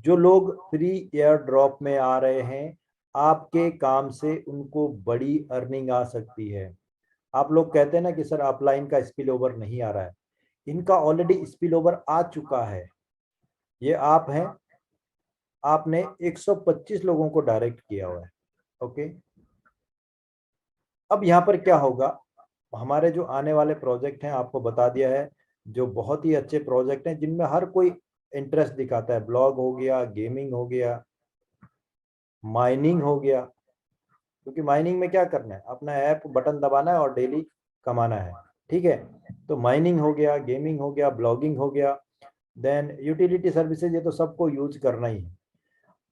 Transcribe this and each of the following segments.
जो लोग free air drop में आ रहे हैं, आपके काम से उनको बड़ी अर्निंग आ सकती है। आप लोग कहते हैं ना कि सर अपलाइन का स्पिल ओवर नहीं आ रहा है, इनका ऑलरेडी स्पिल ओवर आ चुका है। ये आप हैं, आपने 125 लोगों को डायरेक्ट किया हुआ है। ओके, अब यहाँ पर क्या होगा, हमारे जो आने वाले प्रोजेक्ट हैं आपको बता दिया है, जो बहुत ही अच्छे प्रोजेक्ट हैं जिनमें हर कोई इंटरेस्ट दिखाता है। ब्लॉग हो गया, गेमिंग हो गया, माइनिंग हो गया, क्योंकि माइनिंग में क्या करना है, अपना ऐप बटन दबाना है और डेली कमाना है। ठीक है, तो माइनिंग हो गया, गेमिंग हो गया, ब्लॉगिंग हो गया, देन यूटिलिटी सर्विसेज, ये तो सबको यूज करना ही है।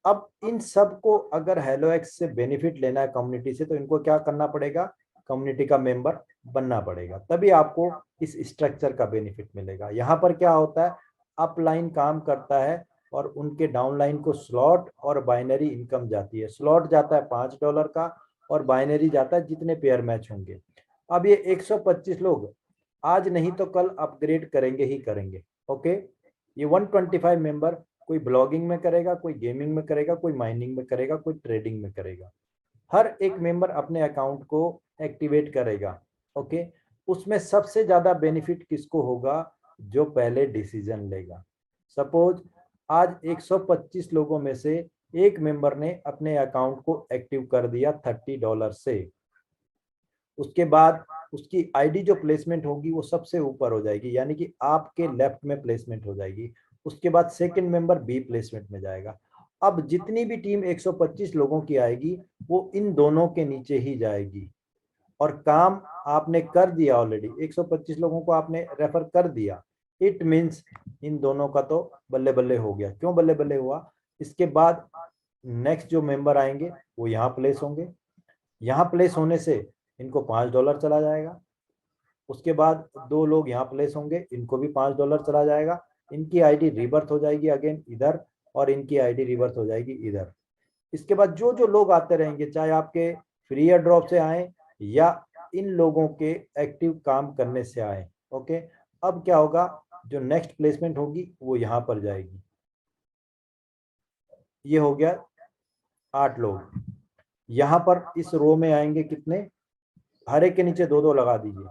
अब इन सब को अगर हेलो एक्स से बेनिफिट लेना है कम्युनिटी से, तो इनको क्या करना पड़ेगा, कम्युनिटी का मेंबर बनना पड़ेगा, तभी आपको इस स्ट्रक्चर का बेनिफिट मिलेगा। यहाँ पर क्या होता है, अपलाइन काम करता है और उनके डाउनलाइन को स्लॉट और बाइनरी इनकम जाती है। स्लॉट जाता है $5 का और बाइनरी जाता है जितने पेयर मैच होंगे। अब ये 125 लोग आज नहीं तो कल अपग्रेड करेंगे ही करेंगे। ओके, ये 125 मेंबर कोई ब्लॉगिंग में करेगा, कोई गेमिंग में करेगा, कोई माइनिंग में करेगा, कोई ट्रेडिंग में करेगा। हर एक मेंबर अपने अकाउंट को एक्टिवेट करेगा। ओके, उसमें सबसे ज्यादा बेनिफिट किसको होगा, जो पहले डिसीजन लेगा। सपोज आज 125 लोगों में से एक मेंबर ने अपने अकाउंट को एक्टिव कर दिया $30 से, उसके बाद उसकी आईडी जो प्लेसमेंट होगी वो सबसे ऊपर हो जाएगी, यानी कि आपके लेफ्ट में प्लेसमेंट हो जाएगी। उसके बाद सेकंड मेंबर बी प्लेसमेंट में जाएगा। अब जितनी भी टीम 125 लोगों की आएगी वो इन दोनों के नीचे ही जाएगी। और काम आपने कर दिया ऑलरेडी, 125 लोगों को आपने रेफर कर दिया, इट मीन्स इन दोनों का तो बल्ले बल्ले हो गया। क्यों बल्ले बल्ले हुआ, इसके बाद नेक्स्ट जो मेंबर आएंगे वो यहाँ प्लेस होंगे, यहाँ प्लेस होने से इनको $5 चला जाएगा। उसके बाद दो लोग यहाँ प्लेस होंगे, इनको भी $5 चला जाएगा। इनकी आईडी रिबर्थ हो जाएगी अगेन इधर, और इनकी आईडी रिबर्थ हो जाएगी इधर। इसके बाद जो जो लोग आते रहेंगे, चाहे आपके फ्री एयर ड्रॉप से आए या इन लोगों के एक्टिव काम करने से आए। ओके, अब क्या होगा, जो नेक्स्ट प्लेसमेंट होगी वो यहाँ पर जाएगी। ये हो गया 8 लोग। यहाँ पर इस रो में आएंगे कितने, हर एक के नीचे दो दो लगा दीजिए।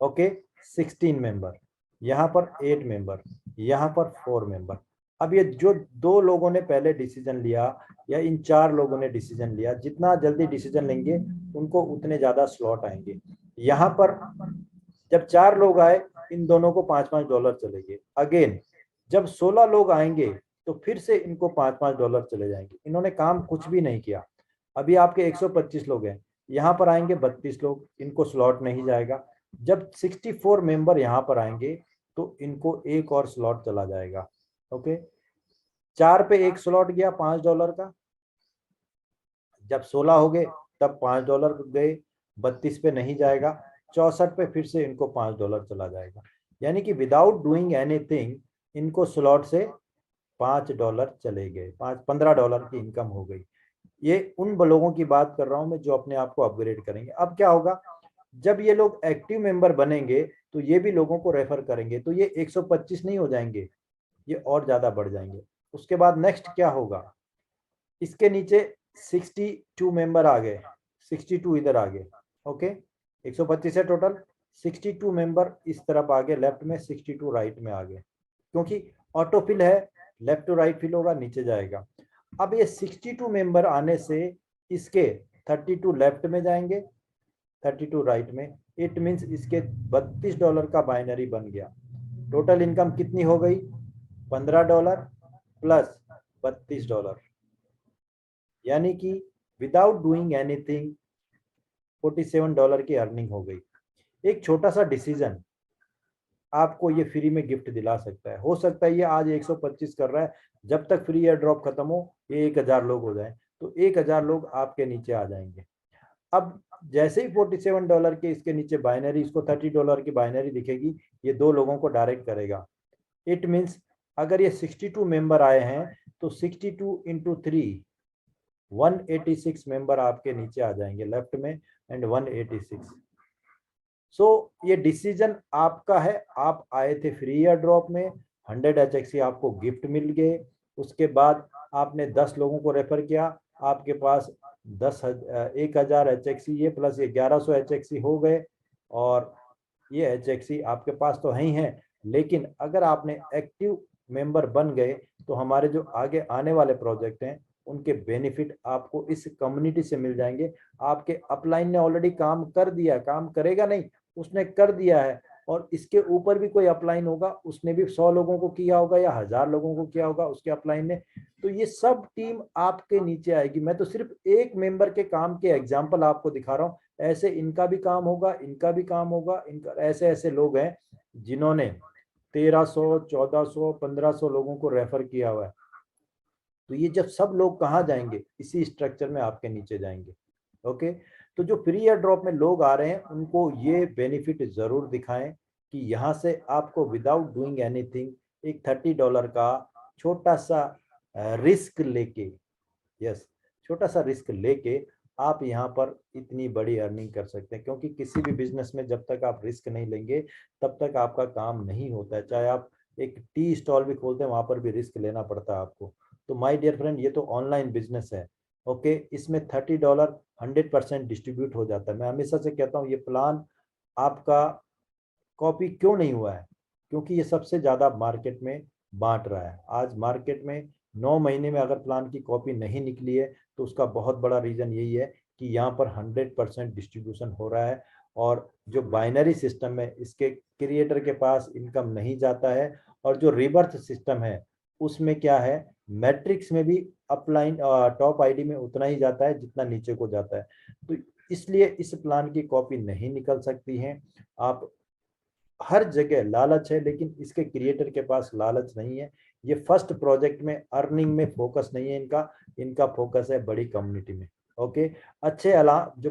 ओके, 16 मेंबर, यहाँ पर 8 मेंबर, यहाँ पर 4 मेंबर। अब ये जो दो लोगों ने पहले डिसीजन लिया या इन 4 लोगों ने डिसीजन लिया, जितना जल्दी डिसीजन लेंगे उनको उतने ज्यादा स्लॉट आएंगे। यहाँ पर जब 4 लोग आए, इन दोनों को $5-5 चलेंगे। अगेन जब 16 लोग आएंगे तो फिर से इनको $5-5 चले जाएंगे। इन्होंने काम कुछ भी नहीं किया। अभी आपके 125 लोग हैं, यहाँ पर आएंगे 32 लोग, इनको स्लॉट नहीं जाएगा। जब 64 मेंबर यहाँ पर आएंगे तो इनको एक और स्लॉट चला जाएगा। ओके, 4 पे एक स्लॉट गया $5 का, जब 16 हो गए तब $5 गए, 32 पे नहीं जाएगा, 64 पे फिर से इनको $5 चला जाएगा। यानी कि विदाउट डूइंग एनीथिंग इनको स्लॉट से $5 चले गए, $15 की इनकम हो गई। ये उन लोगों की बात कर रहा हूं मैं जो अपने आप को अपग्रेड करेंगे। अब क्या होगा, जब ये लोग एक्टिव मेंबर बनेंगे तो ये भी लोगों को रेफर करेंगे, तो ये 125 नहीं हो जाएंगे, ये और ज्यादा बढ़ जाएंगे। उसके बाद नेक्स्ट क्या होगा, इसके नीचे 62 मेंबर आ गए, 62 इधर आ गए। ओके, 125 है टोटल, 62 मेंबर इस तरफ आ गए लेफ्ट में, 62 राइट में आ गए, क्योंकि ऑटो फिल है, लेफ्ट टू राइट फिल होगा, नीचे जाएगा। अब ये 62 मेंबर आने से इसके 32 लेफ्ट में जाएंगे, 32 राइट में, इट मीन्स इसके $32 का बाइनरी बन गया। टोटल इनकम कितनी हो गई, $15 प्लस $32, यानी कि विदाउट डूइंग एनीथिंग $47 की अर्निंग हो गई। एक छोटा सा डिसीजन आपको ये फ्री में गिफ्ट दिला सकता है। हो सकता है ये आज 125 कर रहा है, जब तक फ्री एयर ड्रॉप खत्म हो ये 1000 लोग हो जाए, तो 1000 लोग आपके नीचे आ जाएंगे। अब जैसे ही $47 के इसके नीचे बाइनरी, इसको $30 की बाइनरी दिखेगी, ये दो लोगों को डायरेक्ट करेगा। इट मीन्स अगर ये 62 मेंबर आए हैं तो 62 इंटू 3 186 मेंबर आपके नीचे आ जाएंगे लेफ्ट में, एंड 186। सो ये डिसीजन आपका है, आप आए थे फ्री एयर ड्रॉप में, 100 HXC आपको गिफ्ट मिल गए। उसके बाद आपने 10 लोगों को रेफर किया, आपके पास 1000 HXC ये प्लस ये 1100 HXC हो गए। और ये HXC आपके पास तो है ही है, लेकिन अगर आपने एक्टिव मेंबर बन गए तो हमारे जो आगे आने वाले प्रोजेक्ट हैं उनके बेनिफिट आपको इस कम्युनिटी से मिल जाएंगे। आपके अपलाइन ने ऑलरेडी काम कर दिया, काम करेगा नहीं, उसने कर दिया है। और इसके ऊपर भी कोई अपलाइन होगा, उसने भी 100 लोगों को किया होगा या 1000 लोगों को किया होगा उसके अपलाइन ने। तो ये सब टीम आपके नीचे आएगी। मैं तो सिर्फ एक मेंबर के काम के एग्जाम्पल आपको दिखा रहा हूँ, ऐसे इनका भी काम होगा, इनका भी काम होगा, इनका ऐसे ऐसे लोग हैं जिन्होंने 1300 1400 1500 लोगों को रेफर किया हुआ है। तो ये जब सब लोग कहाँ जाएंगे, इसी स्ट्रक्चर में आपके नीचे जाएंगे। ओके, तो जो फ्री एयर ड्रॉप में लोग आ रहे हैं उनको ये बेनिफिट जरूर दिखाएं कि यहाँ से आपको विदाउट डूइंग एनीथिंग एक $30 का छोटा सा रिस्क लेके, यस, छोटा सा रिस्क लेके आप यहाँ पर इतनी बड़ी अर्निंग कर सकते हैं। क्योंकि किसी भी बिजनेस में जब तक आप रिस्क नहीं लेंगे तब तक आपका काम नहीं होता है। चाहे आप एक टी स्टॉल भी खोलते हैं वहां पर भी रिस्क लेना पड़ता है आपको। तो माय डियर फ्रेंड, ये तो ऑनलाइन बिजनेस है। ओके, इसमें $30 100% डिस्ट्रीब्यूट हो जाता है। मैं हमेशा से कहता हूँ ये प्लान आपका कॉपी क्यों नहीं हुआ है, क्योंकि ये सबसे ज्यादा मार्केट में बांट रहा है। आज मार्केट में 9 महीने में अगर प्लान की कॉपी नहीं निकली है तो उसका बहुत बड़ा रीजन यही है कि यहाँ पर 100% डिस्ट्रीब्यूशन हो रहा है। और जो बाइनरी सिस्टम है इसके क्रिएटर के पास इनकम नहीं जाता है। और जो रिवर्स सिस्टम है उसमें क्या है, मैट्रिक्स में भी अपलाइन टॉप आईडी में उतना ही जाता है जितना नीचे को जाता है। तो इसलिए इस प्लान की कॉपी नहीं निकल सकती है। आप हर जगह लालच है लेकिन इसके क्रिएटर के पास लालच नहीं है। ये फर्स्ट प्रोजेक्ट में अर्निंग में फोकस नहीं है इनका, इनका फोकस है बड़ी कम्युनिटी में। ओके, अच्छे अला जो